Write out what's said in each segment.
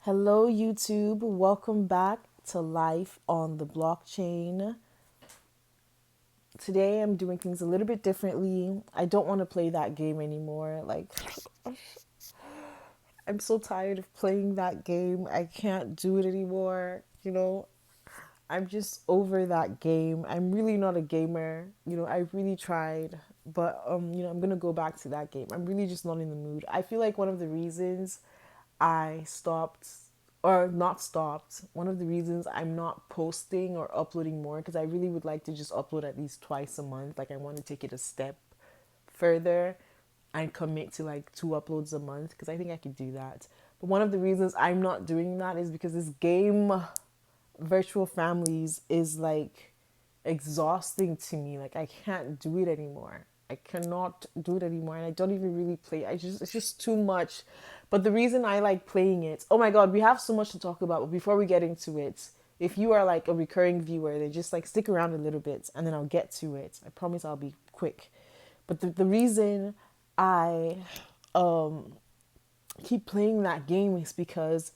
Hello, YouTube. Welcome back to Life on the Blockchain. Today I'm doing things a little bit differently. I don't want to play that game anymore. I'm so tired of playing that game. I can't do it anymore. I'm just over that game. I'm really not a gamer. I really tried, but I'm going to go back to that game. I'm really just not in the mood. I feel like one of the reasons I stopped or not stopped, one of the reasons I'm not posting or uploading more because I really would like to just upload at least twice a month. Like I want to take it a step further and commit to like 2 uploads a month because I think I could do that. But one of the reasons I'm not doing that is because this game virtual families is like exhausting to me. Like I can't do it anymore. I cannot do it anymore and I don't even really play. It's just too much. But the reason I like playing it, oh my god, we have so much to talk about, but before we get into it, if you are like a recurring viewer, then just like stick around a little bit and then I'll get to it. I promise I'll be quick. But the reason I keep playing that game is because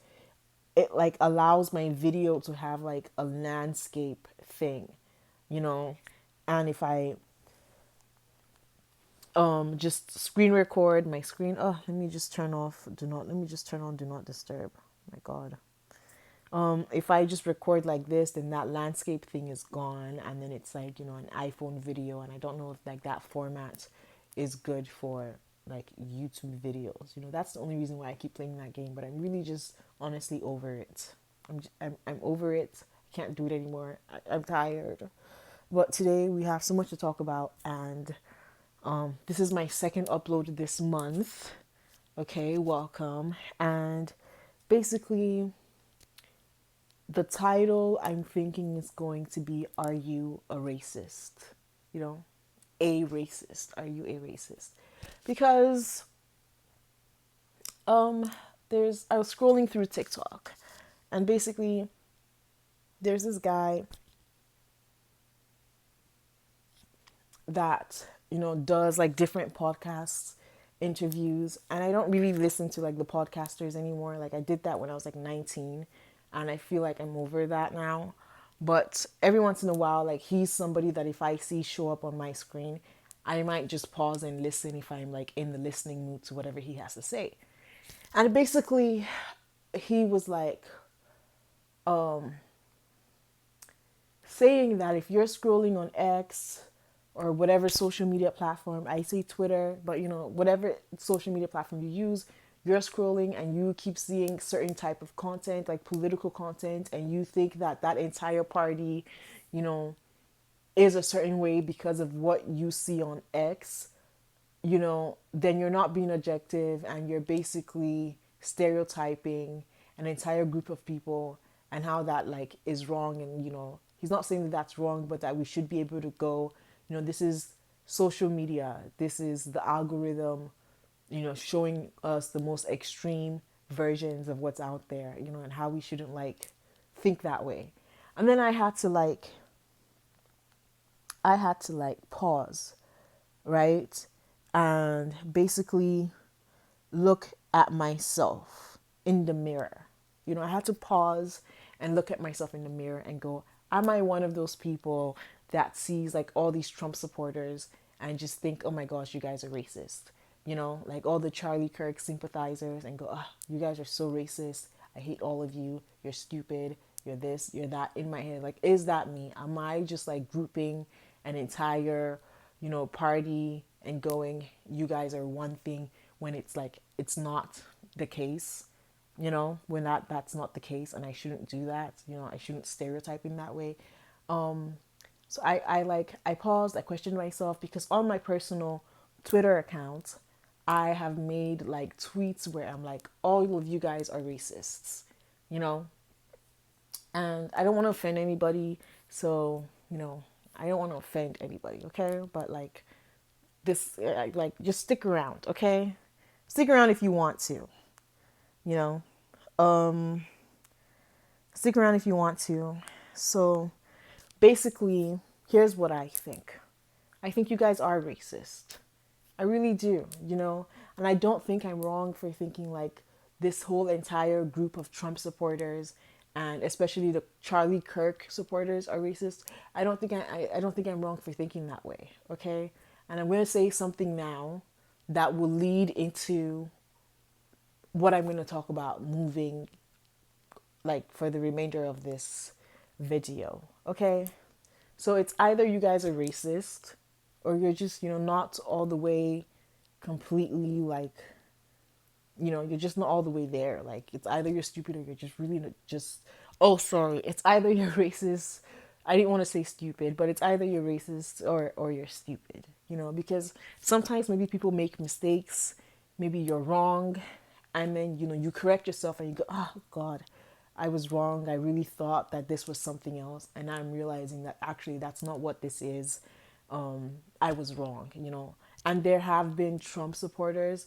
it like allows my video to have like a landscape thing, you know. And if I just screen record my screen, let me just turn off do not let me just turn on do not disturb. My god. If I just record like this, then that landscape thing is gone and then it's like, an iPhone video, and I don't know if like that format is good for like YouTube videos. That's the only reason why I keep playing that game, but I'm really just honestly over it. I'm over it. I can't do it anymore. I'm tired. But today we have so much to talk about, and this is my second upload this month. Okay, welcome. And basically, the title I'm thinking is going to be Are You a Racist? You know, a racist. Are you a racist? Because um I was scrolling through TikTok and basically there's this guy that, does like different podcasts, interviews, and I don't really listen to like the podcasters anymore. Like I did that when I was like 19 and I feel like I'm over that now. But every once in a while, like he's somebody that if I see show up on my screen, I might just pause and listen if I'm like in the listening mood to whatever he has to say. And basically, he was like saying that if you're scrolling on X or whatever social media platform, I say Twitter, but whatever social media platform you use, you're scrolling and you keep seeing certain type of content, like political content, and you think that that entire party, you know, is a certain way because of what you see on X, then you're not being objective and you're basically stereotyping an entire group of people, and how that like is wrong. And he's not saying that that's wrong, but that we should be able to go, this is social media, this is the algorithm, showing us the most extreme versions of what's out there, and how we shouldn't like think that way. And then I had to like pause, right? And basically look at myself in the mirror. I had to pause and look at myself in the mirror and go, am I one of those people that sees like all these Trump supporters and just think, oh my gosh, you guys are racist? Like all the Charlie Kirk sympathizers, and go, oh, you guys are so racist. I hate all of you. You're stupid. You're this, you're that, in my head. Like, is that me? Am I just like grouping an entire, party and going, you guys are one thing, when it's like, it's not the case, when that's not the case, and I shouldn't do that, I shouldn't stereotype in that way. So I paused, I questioned myself, because on my personal Twitter account, I have made like tweets where I'm like, all of you guys are racists, you know, and I don't want to offend anybody. So, I don't want to offend anybody, okay? But like this, like just stick around, okay? Stick around if you want to, you know. Um, Stick around if you want to. So basically, here's what I think. I think you guys are racist. I really do, and I don't think I'm wrong for thinking like this whole entire group of Trump supporters and especially the Charlie Kirk supporters are racist. I don't think I'm wrong for thinking that way. Okay, and I'm gonna say something now that will lead into what I'm gonna talk about moving like for the remainder of this video. Okay, so it's either you guys are racist or you're just not all the way completely like you're just not all the way there. Like it's either you're stupid or you're just really just oh sorry, it's either you're racist. I didn't want to say stupid, but it's either you're racist or you're stupid, because sometimes maybe people make mistakes, maybe you're wrong, and then you correct yourself and you go, oh god, I was wrong. I really thought that this was something else, and I'm realizing that actually that's not what this is. I was wrong. And there have been Trump supporters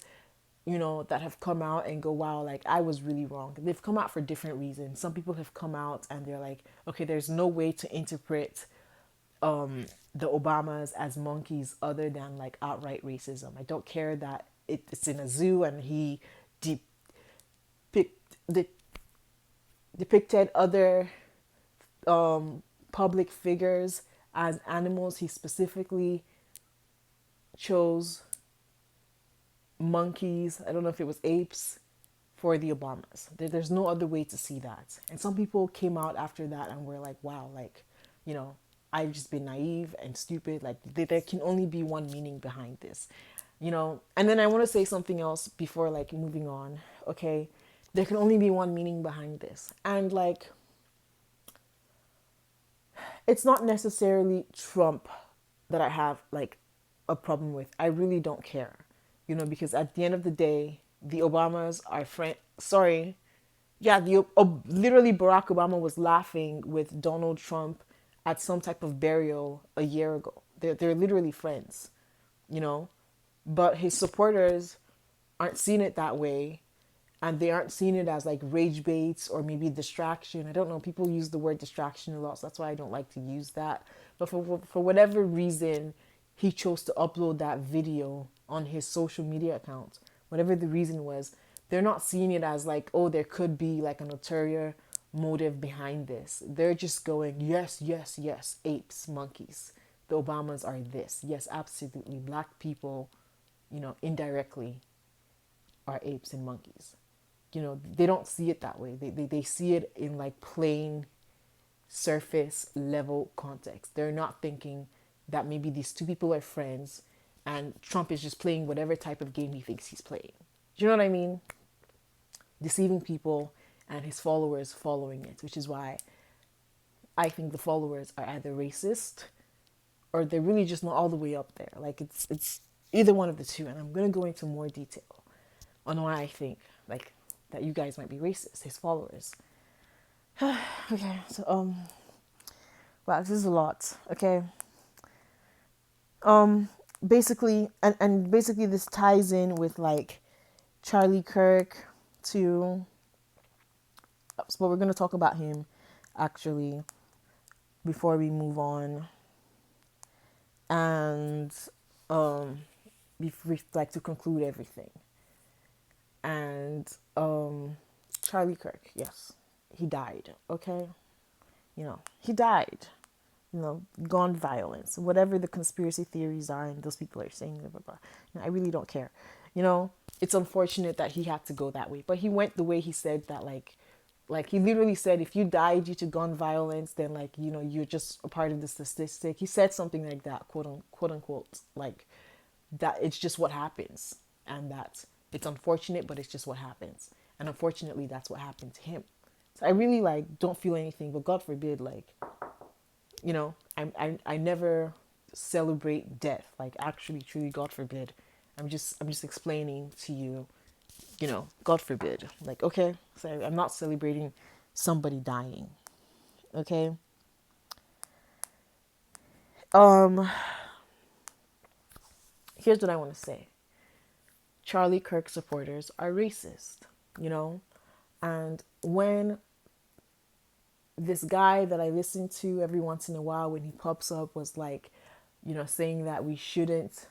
that have come out and go, wow, like I was really wrong. They've come out for different reasons. Some people have come out and they're like, okay, there's no way to interpret the Obamas as monkeys other than like outright racism. I don't care that it's in a zoo and he de- depicted other public figures as animals. He specifically chose monkeys, I don't know if it was apes, for the Obamas. There's no other way to see that. And some people came out after that and were like, wow, like, I've just been naive and stupid. Like, there can only be one meaning behind this. And then I want to say something else before, like, moving on, okay? There can only be one meaning behind this. And, like, it's not necessarily Trump that I have, like, a problem with. I really don't care, because at the end of the day, the Obamas are friend. Sorry, yeah, literally Barack Obama was laughing with Donald Trump at some type of burial a year ago. They're literally friends, you know, but his supporters aren't seeing it that way, and they aren't seeing it as like rage baits or maybe distraction. I don't know. People use the word distraction a lot, so that's why I don't like to use that. But for whatever reason, he chose to upload that video on his social media account. Whatever the reason was, they're not seeing it as like, oh, there could be like an ulterior motive behind this. They're just going, yes, yes, yes, apes, monkeys. The Obamas are this. Yes, absolutely. Black people, indirectly are apes and monkeys. They don't see it that way. They see it in like plain surface level context. They're not thinking that maybe these two people are friends and Trump is just playing whatever type of game he thinks he's playing. Do you know what I mean? Deceiving people and his followers following it, which is why I think the followers are either racist or they're really just not all the way up there. Like it's either one of the two, and I'm gonna go into more detail on why I think like that you guys might be racist, his followers. Okay, so wow, this is a lot. Okay. Um basically and basically this ties in with like Charlie Kirk too. But we're gonna talk about him actually before we move on. And um like to conclude everything. And Charlie Kirk, yes, he died. Okay, he died. Gun violence, whatever the conspiracy theories are, and those people are saying blah blah blah. I really don't care. It's unfortunate that he had to go that way, but he went the way he said that like he literally said if you die due to gun violence, then like you're just a part of the statistic. He said something like that, quote unquote, like that it's just what happens, and that it's unfortunate, but it's just what happens. And unfortunately, that's what happened to him. So I really like don't feel anything, but God forbid, like I never celebrate death. Like actually, truly, God forbid. I'm just explaining to you, God forbid. Like okay, so I'm not celebrating somebody dying. Okay. Um. Here's what I want to say. Charlie Kirk supporters are racist, you know? And when this guy that I listen to every once in a while when he pops up was like, saying that we shouldn't,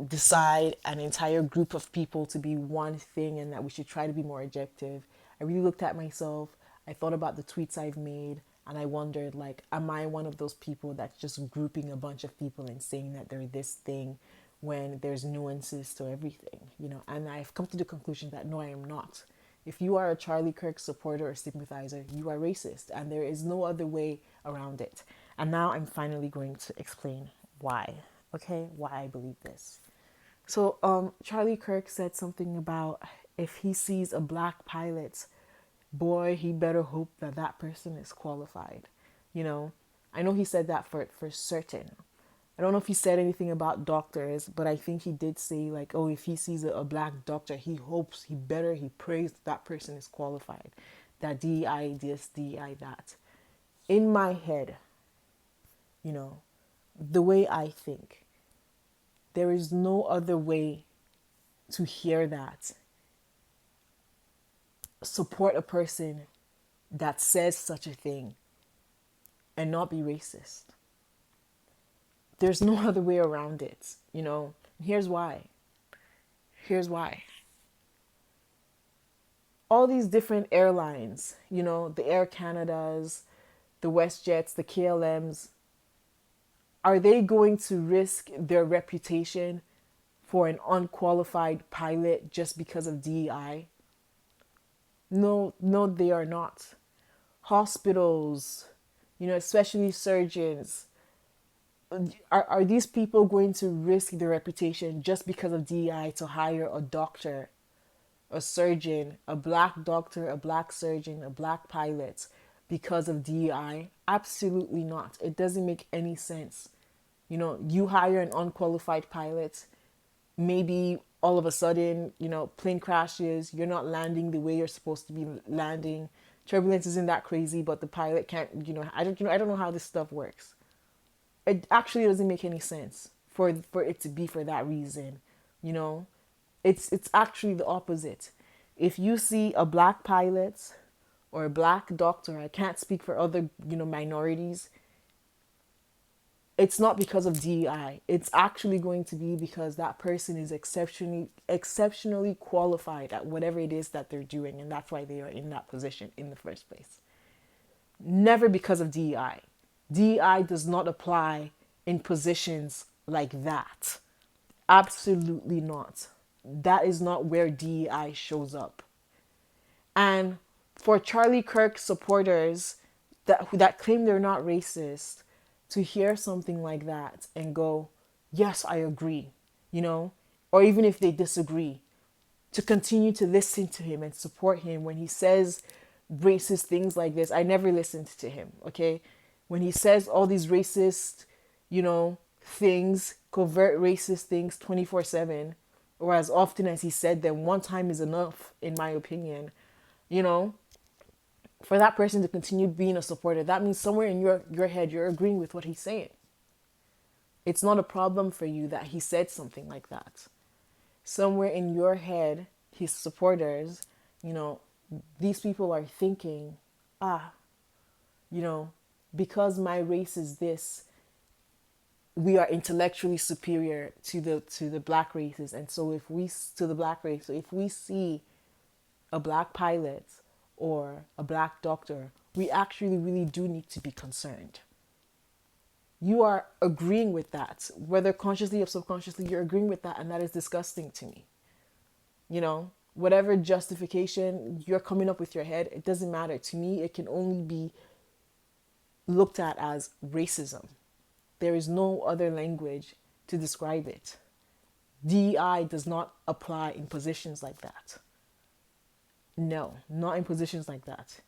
decide an entire group of people to be one thing and that we should try to be more objective. I really looked at myself. I thought about the tweets I've made and I wondered, like, am I one of those people that's just grouping a bunch of people and saying that they're this thing when there's nuances to everything? And I've come to the conclusion that no, I am not. If you are a Charlie Kirk supporter or sympathizer, you are racist, and there is no other way around it. And now I'm finally going to explain why. Okay, why I believe this. So, Charlie Kirk said something about if he sees a black pilot, boy, he better hope that that person is qualified. You know, I know he said that for certain. I don't know if he said anything about doctors, but I think he did say, like, oh, if he sees a black doctor, he hopes, he prays that person is qualified, that DEI this, DEI that. In my head, you know, the way I think, there is no other way to hear that. Support a person that says such a thing and not be racist. There's no other way around it. Here's why. Here's why. All these different airlines, the Air Canadas, the WestJets, the KLMs, are they going to risk their reputation for an unqualified pilot just because of DEI? No, no, they are not. Hospitals, especially surgeons, are these people going to risk their reputation just because of DEI to hire a doctor, a surgeon, a black doctor, a black surgeon, a black pilot because of DEI? Absolutely not. It doesn't make any sense. You hire an unqualified pilot, maybe all of a sudden, plane crashes, you're not landing the way you're supposed to be landing. Turbulence isn't that crazy, but the pilot can't, I don't know how this stuff works. It actually doesn't make any sense for it to be for that reason. you know it's actually the opposite. If you see a black pilot or a black doctor, I can't speak for other minorities, it's not because of DEI. It's actually going to be because that person is exceptionally qualified at whatever it is that they're doing, and that's why they are in that position in the first place. Never because of DEI. DEI does not apply in positions like that. Absolutely not. That is not where DEI shows up. And for Charlie Kirk supporters that claim they're not racist to hear something like that and go, yes, I agree, or even if they disagree, to continue to listen to him and support him when he says racist things like this. I never listened to him, okay? When he says all these racist, things, covert racist things 24/7, or as often as he said them, one time is enough, in my opinion, you know, for that person to continue being a supporter, that means somewhere in your head, you're agreeing with what he's saying. It's not a problem for you that he said something like that. Somewhere in your head, his supporters, these people are thinking, ah, because my race is this, we are intellectually superior to the black races. And so if we see a black pilot or a black doctor, we actually really do need to be concerned. You are agreeing with that, whether consciously or subconsciously, you're agreeing with that, and that is disgusting to me. Whatever justification you're coming up with your head, it doesn't matter. To me, it can only be looked at as racism. There is no other language to describe it. DEI does not apply in positions like that. No, not in positions like that.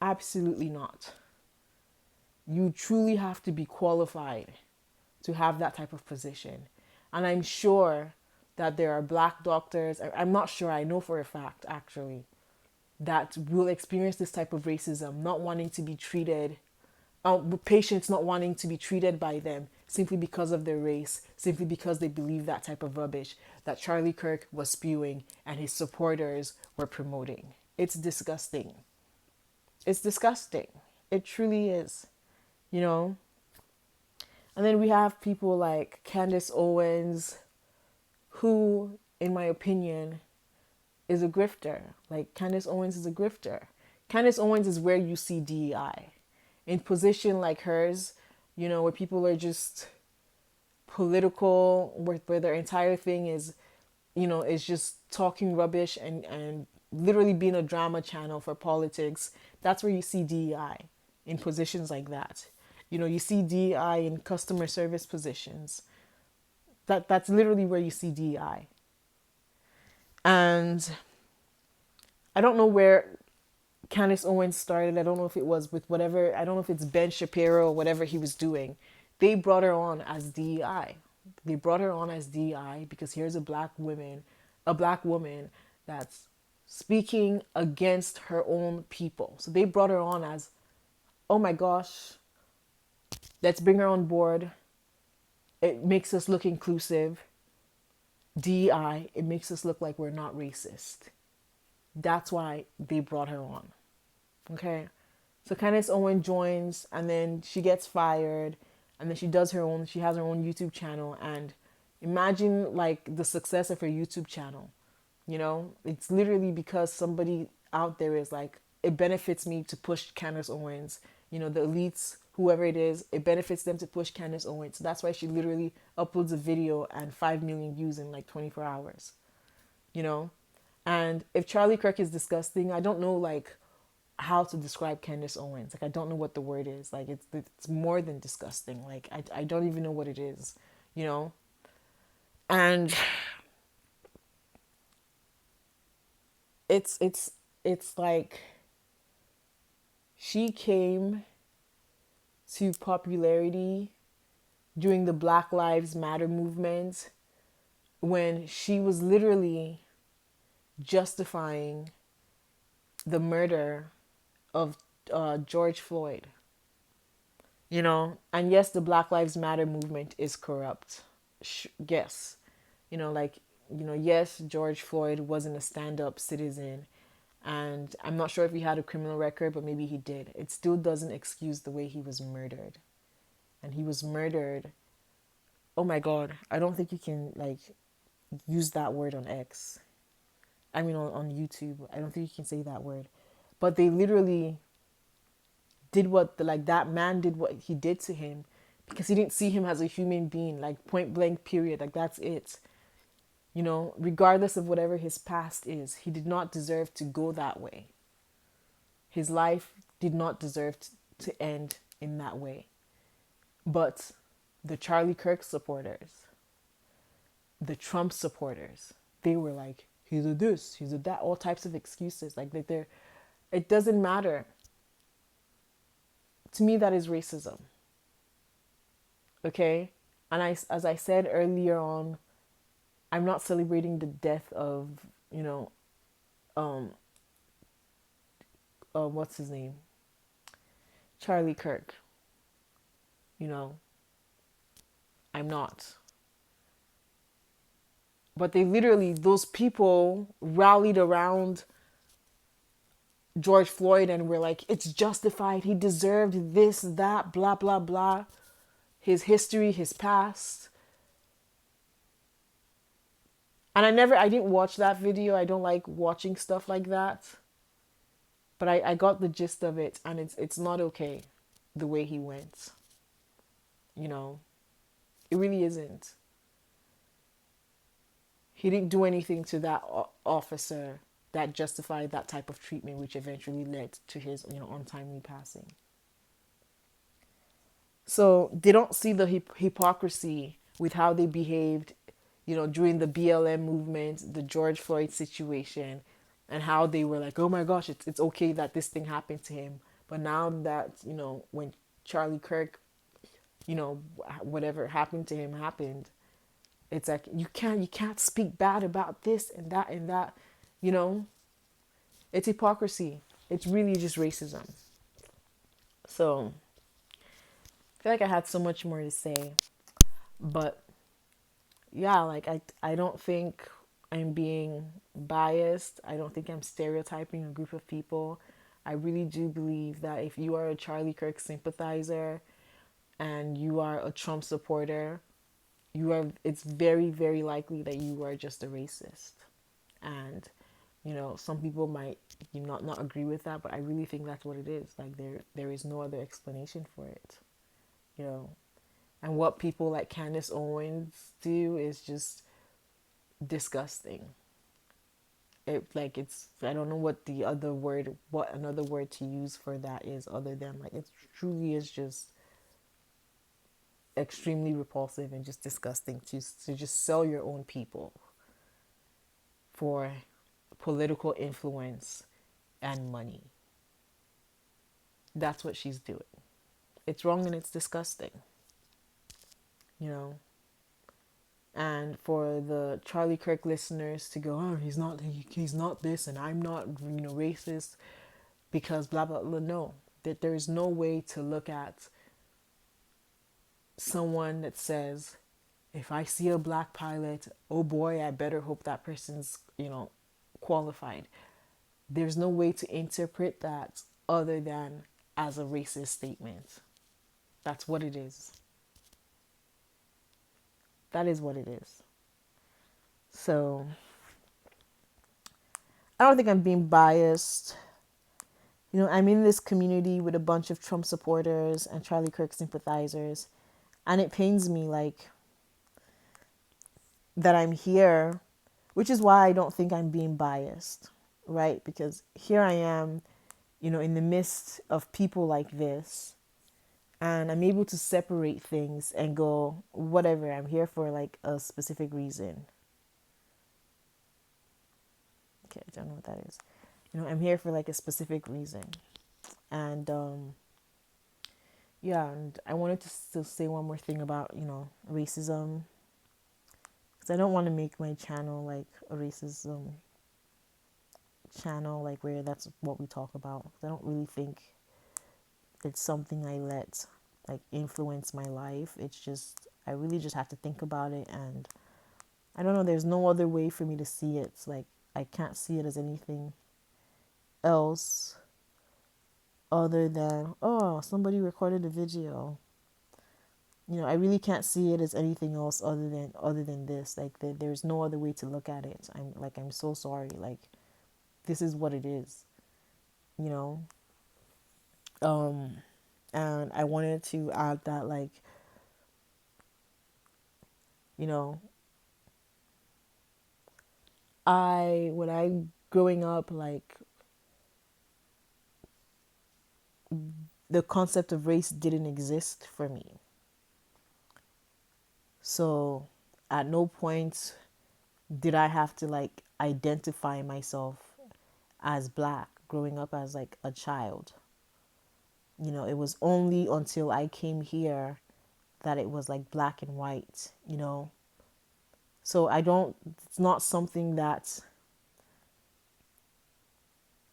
Absolutely not. You truly have to be qualified to have that type of position. And I'm sure that there are black doctors, I'm not sure, I know for a fact actually, that will experience this type of racism, not wanting to be treated, patients not wanting to be treated by them simply because of their race, simply because they believe that type of rubbish that Charlie Kirk was spewing and his supporters were promoting. It's disgusting. It's disgusting. It truly is. And then we have people like Candace Owens, who, in my opinion, is a grifter. Like Candace Owens is a grifter. Candace Owens is where you see DEI. In position like hers, where people are just political, where their entire thing is just talking rubbish and literally being a drama channel for politics. That's where you see DEI in positions like that. You see DEI in customer service positions. That's literally where you see DEI. And I don't know where Candace Owens started. I don't know if it was with whatever, I don't know if it's Ben Shapiro or whatever he was doing. They brought her on as DEI. They brought her on as DEI because here's a black woman that's speaking against her own people. So they brought her on as, oh my gosh, let's bring her on board. It makes us look inclusive. DEI, it makes us look like we're not racist. That's why they brought her on. Okay. So Candace Owen joins and then she gets fired and then she has her own YouTube channel, and imagine like the success of her YouTube channel. It's literally because somebody out there is like, it benefits me to push Candace Owens. The elites, whoever it is, it benefits them to push Candace Owens. So that's why she literally uploads a video and 5 million views in like 24 hours. You know? And if Charlie Kirk is disgusting, I don't know like how to describe Candace Owens. Like I don't know what the word is. Like it's more than disgusting. Like I don't even know what it is, you know? And it's like she came to popularity during the Black Lives Matter movement when she was literally justifying the murder of George Floyd. And yes, the Black Lives Matter movement is corrupt. Yes. Like, yes, George Floyd wasn't a stand up citizen. And I'm not sure if he had a criminal record, but maybe he did. It still doesn't excuse the way he was murdered. And he was murdered. Oh my God. I don't think you can, like, use that word on X. I mean, on YouTube. I don't think you can say that word. But they literally did that man did what he did to him because he didn't see him as a human being, like point blank period. Like that's it. Regardless of whatever his past is, he did not deserve to go that way. His life did not deserve to end in that way. But the Charlie Kirk supporters, the Trump supporters, they were like, he's a this, he's a that, all types of excuses. Like they're, it doesn't matter. To me, that is racism. Okay? And as I said earlier on, I'm not celebrating the death of, um, what's his name? Charlie Kirk. I'm not. But those people rallied around George Floyd and were like, it's justified. He deserved this, that, blah, blah, blah. His history, his past. And I didn't watch that video. I don't like watching stuff like that. But I got the gist of it, and it's not okay the way he went. It really isn't. He didn't do anything to that officer that justified that type of treatment, which eventually led to his, untimely passing. So they don't see the hypocrisy with how they behaved, during the BLM movement, the George Floyd situation, and how they were like, oh my gosh, it's okay that this thing happened to him. But now that, when Charlie Kirk, whatever happened to him happened, it's like you can't speak bad about this and that and that, you know? It's hypocrisy. It's really just racism. So I feel like I had so much more to say. But yeah, like I don't think I'm being biased. I don't think I'm stereotyping a group of people. I really do believe that if you are a Charlie Kirk sympathizer, and you are a Trump supporter, it's very, very likely that you are just a racist. And some people might not agree with that, but I really think that's what it is. Like there is no other explanation for it. You know. And what people like Candace Owens do is just disgusting. It's I don't know what another word to use for that is, other than like it truly is just extremely repulsive and just disgusting to just sell your own people for political influence and money. That's what she's doing. It's wrong and it's disgusting, you know. And for the Charlie Kirk listeners to go, oh, he's not this, and I'm not, racist because blah blah blah. No, that there is no way to look at someone that says, if I see a black pilot, oh boy, I better hope that person's, qualified. There's no way to interpret that other than as a racist statement. That's what it is. That is what it is. So I don't think I'm being biased. I'm in this community with a bunch of Trump supporters and Charlie Kirk sympathizers, and it pains me like that I'm here, which is why I don't think I'm being biased, right? Because here I am, in the midst of people like this, and I'm able to separate things and go, whatever, I'm here for like a specific reason. Okay, I don't know what that is. I'm here for like a specific reason. And yeah, and I wanted to still say one more thing about, racism. Because I don't want to make my channel like a racism channel, like where that's what we talk about. 'Cause I don't really think it's something I let like influence my life. It's just, I really just have to think about it. And I don't know, there's no other way for me to see it. It's like, I can't see it as anything else other than, oh, somebody recorded a video. I really can't see it as anything else other than this. Like there's no other way to look at it. I'm so sorry. Like this is what it is. You know. And I wanted to add that, like, you know, when I growing up, like, the concept of race didn't exist for me. So at no point did I have to like identify myself as black growing up as like a child. It was only until I came here that it was like black and white. So it's not something that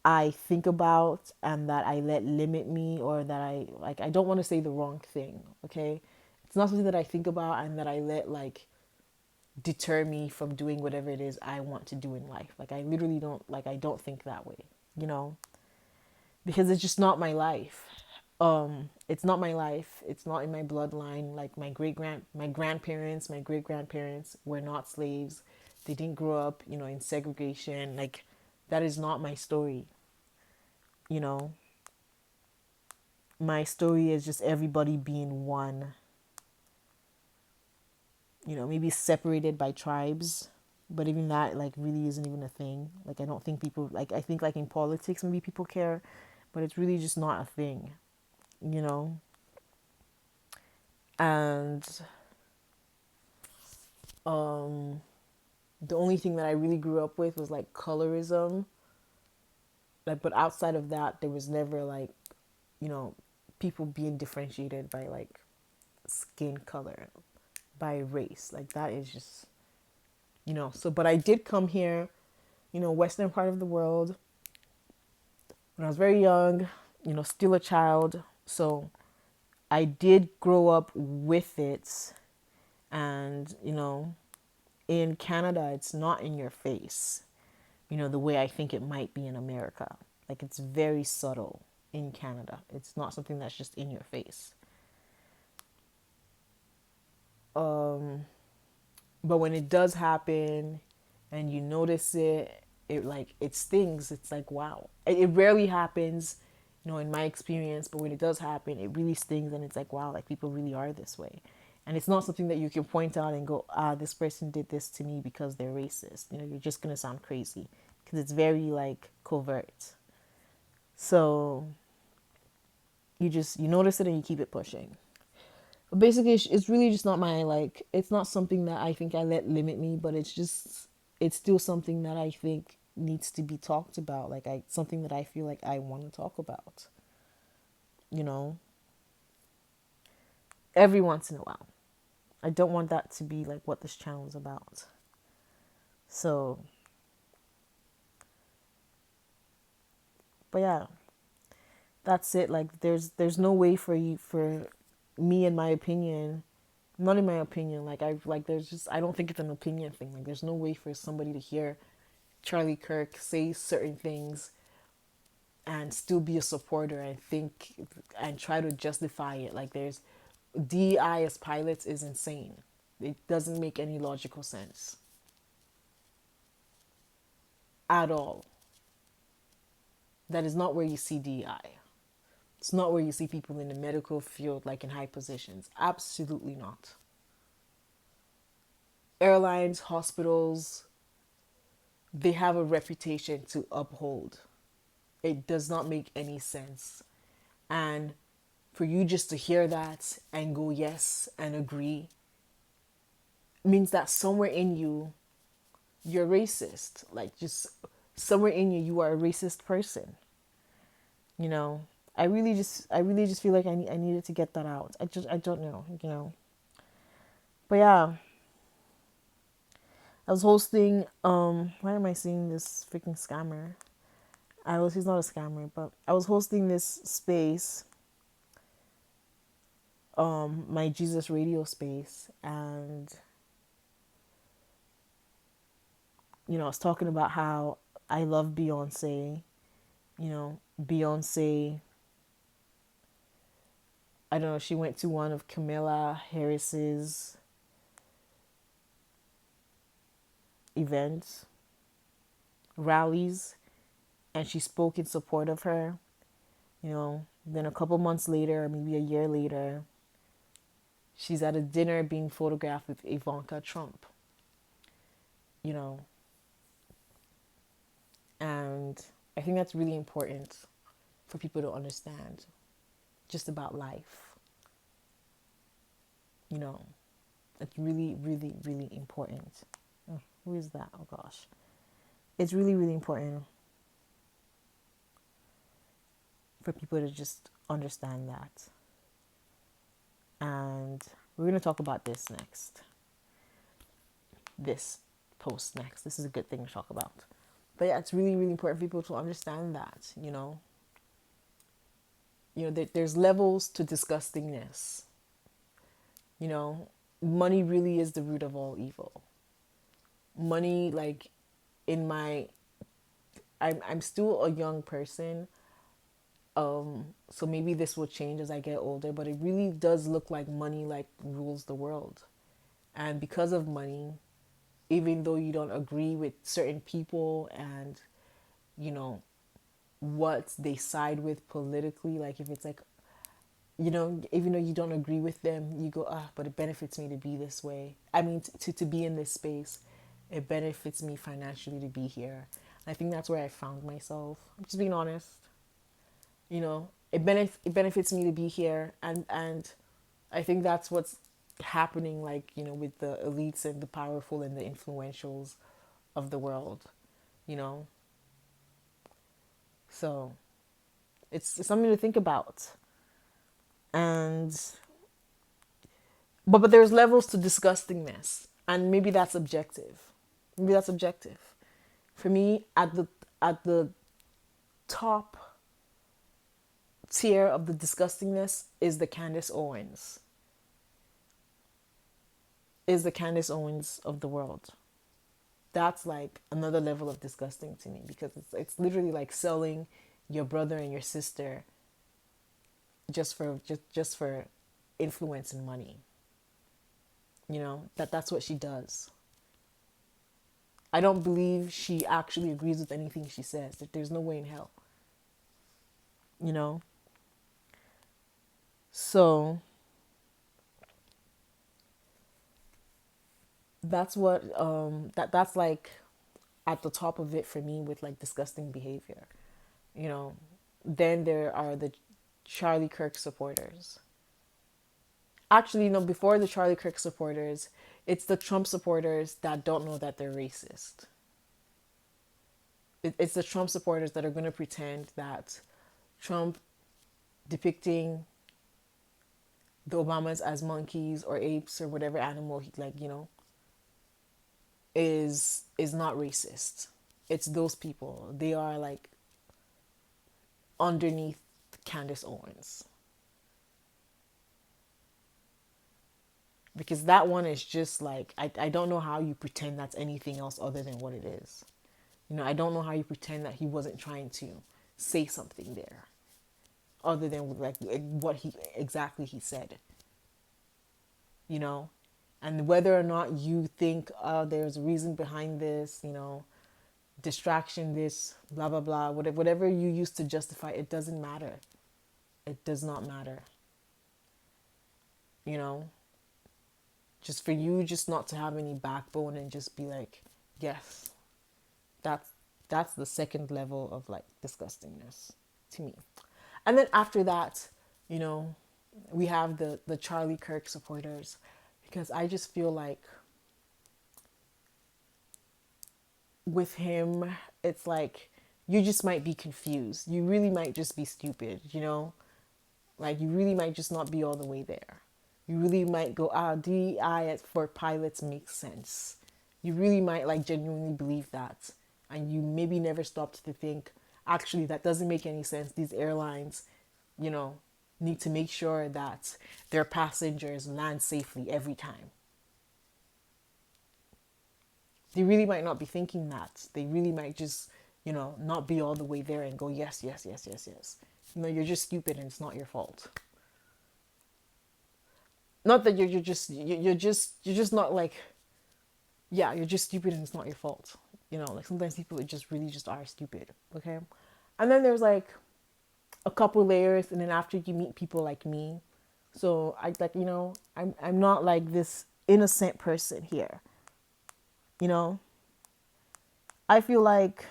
I think about and that I let limit me, or that I don't want to say the wrong thing, okay? It's not something that I think about and that I let like deter me from doing whatever it is I want to do in life. Like I literally don't, like, I don't think that way, you know? Because it's just not my life. It's not my life. It's not in my bloodline. Like my grandparents, my great grandparents were not slaves. They didn't grow up, in segregation. Like that is not my story. You know, my story is just everybody being one. Maybe separated by tribes, but even that like really isn't even a thing. Like I don't think people, like, I think like in politics maybe people care, but it's really just not a thing. You know, and um the only thing that I really grew up with was like colorism. Like, but outside of that, there was never like, you know, people being differentiated by like skin color, by race. Like that is just, so, but I did come here, western part of the world when I was very young, still a child. So I did grow up with it. And, in Canada, it's not in your face, the way I think it might be in America. Like it's very subtle in Canada. It's not something that's just in your face. Um, but when it does happen and you notice it, it like it stings. It's like wow. It rarely happens, in my experience, but when it does happen, it really stings and it's like wow, like people really are this way. And it's not something that you can point out and go, this person did this to me because they're racist. You're just gonna sound crazy because it's very like covert. So you notice it and you keep it pushing. But basically, it's really just not my like. It's not something that I think I let limit me, but it's still something that I think needs to be talked about. Like something that I feel like I want to talk about. You know, every once in a while. I don't want that to be like what this channel is about. So, but yeah, that's it. Like there's no way for me, in my opinion, not in my opinion, like there's just I don't think it's an opinion thing. Like there's no way for somebody to hear Charlie Kirk say certain things and still be a supporter and think and try to justify it. Like there's DEI as pilots is insane. It doesn't make any logical sense at all. That is not where you see DEI. It's not where you see people in the medical field like in high positions. Absolutely not. Airlines, hospitals, they have a reputation to uphold. It does not make any sense. And for you just to hear that and go yes and agree means that somewhere in you, you're racist. Like just somewhere in you, you are a racist person. You know, I really just feel like I needed to get that out. I don't know. But yeah, I was hosting, why am I seeing this freaking scammer? He's not a scammer, but I was hosting this space, my Jesus radio space, and I was talking about how I love Beyonce. Beyonce, I don't know, she went to one of Camilla Harris's events, rallies, and she spoke in support of her. Then a couple months later, or maybe a year later, she's at a dinner being photographed with Ivanka Trump. You know, and I think that's really important for people to understand just about life. You know, it's really, really, really important. Who is that? Oh gosh. It's really, really important for people to just understand that. And we're going to talk about this next. This post next. This is a good thing to talk about. But yeah, it's really, really important for people to understand that, there's levels to disgustingness. You know, money really is the root of all evil. Money, like, in my, I'm still a young person, so maybe this will change as I get older, but it really does look like money, like, rules the world. And because of money, even though you don't agree with certain people and, you know, what they side with politically, like if it's like, even though you don't agree with them, you go, but it benefits me to be this way. I mean, to be in this space, it benefits me financially to be here. I think that's where I found myself. I'm just being honest. It benefits me to be here, and I think that's what's happening, like, with the elites and the powerful and the influentials of the world, you know. So it's something to think about. And but there's levels to disgustingness, and maybe that's objective. Maybe that's objective. For me, at the top tier of the disgustingness is the Candace Owens. Is the Candace Owens of the world. That's like another level of disgusting to me, because it's literally like selling your brother and your sister just for influence and money. That's what she does. I don't believe she actually agrees with anything she says. That there's no way in hell, you know. So that's what that's like at the top of it for me with like disgusting behavior, you know. Then there are the Charlie Kirk supporters. Actually, no, before the Charlie Kirk supporters, it's the Trump supporters that don't know that they're racist. It's the Trump supporters that are going to pretend that Trump depicting the Obamas as monkeys or apes or whatever animal he, like, is not racist. It's those people. They are like underneath Candace Owens. Because that one is just like, I don't know how you pretend that's anything else other than what it is. I don't know how you pretend that he wasn't trying to say something there other than like what he exactly he said, you know? And whether or not you think there's a reason behind this, distraction, this, blah, blah, blah, whatever you use to justify, it doesn't matter. It does not matter. You know, just for you just not to have any backbone and just be like, yes, that's that's the second level of like disgustingness to me. And then after that, you know, we have the Charlie Kirk supporters, because I just feel like with him, it's like you just might be confused. You really might just be stupid, you know? Like you really might just not be all the way there. You really might go, DEI for pilots makes sense. You really might like genuinely believe that. And you maybe never stopped to think, actually, that doesn't make any sense. These airlines, you know, need to make sure that their passengers land safely every time. They really might not be thinking that. They really might just, not be all the way there and go, yes, yes, yes, yes, yes. You're just stupid and it's not your fault. Not that you're just not like, yeah, you're just stupid and it's not your fault. Like sometimes people just really just are stupid. Okay. And then there's like a couple layers, and then after you meet people like me, so I like, I'm not like this innocent person here. you know I feel like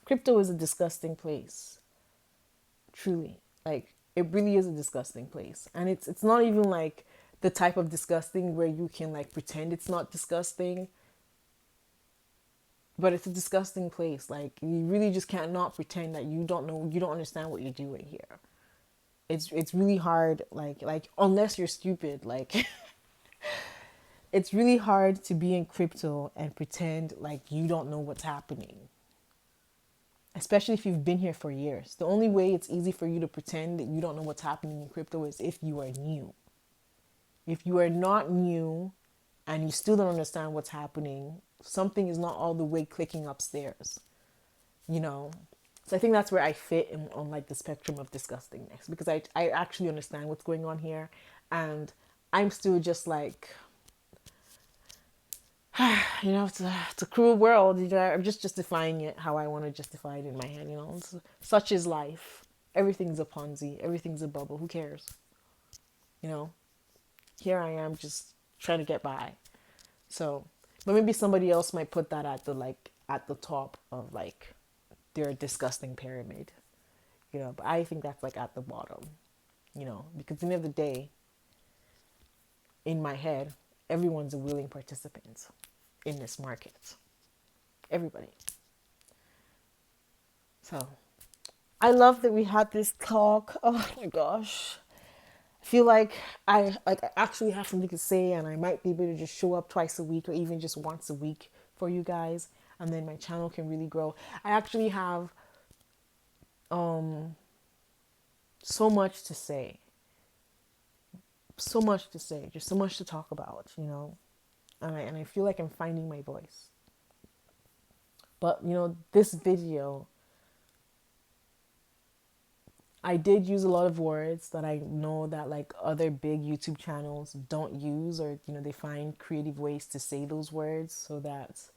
crypto is a disgusting place, truly. Like it really is a disgusting place, and it's not even like the type of disgusting where you can like pretend it's not disgusting, but it's a disgusting place. Like you really just can't not pretend that you don't know, you don't understand what you're doing here. It's really hard, like unless you're stupid, like it's really hard to be in crypto and pretend like you don't know what's happening, especially if you've been here for years. The only way it's easy for you to pretend that you don't know what's happening in crypto is if you are new. If you are not new and you still don't understand what's happening, something is not all the way clicking upstairs, you know? So I think that's where I fit on like the spectrum of disgustingness, because I actually understand what's going on here, and I'm still just like, it's a cruel world. I'm just justifying it how I want to justify it in my head. Such is life. Everything's a Ponzi. Everything's a bubble. Who cares? You know, here I am just trying to get by. So, but maybe somebody else might put that at the top of like their disgusting pyramid. But I think that's like at the bottom. Because at the end of the day, in my head, everyone's a willing participant in this market. Everybody. So I love that we had this talk. Oh my gosh. I feel like I actually have something to say, and I might be able to just show up twice a week or even just once a week for you guys, and then my channel can really grow. I actually have so much to say. So much to say. Just so much to talk about, And I feel like I'm finding my voice. But this video, I did use a lot of words that I know that like other big YouTube channels don't use, or they find creative ways to say those words so that,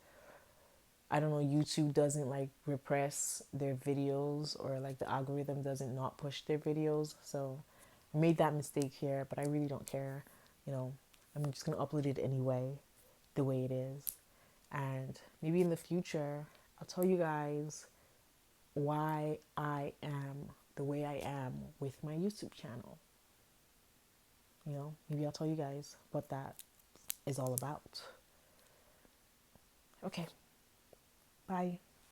I don't know, YouTube doesn't like repress their videos, or like the algorithm doesn't not push their videos. So I made that mistake here, but I really don't care. You know, I'm just gonna upload it anyway, the way it is. And maybe in the future, I'll tell you guys why I am the way I am with my YouTube channel. Maybe I'll tell you guys what that is all about. Okay, bye.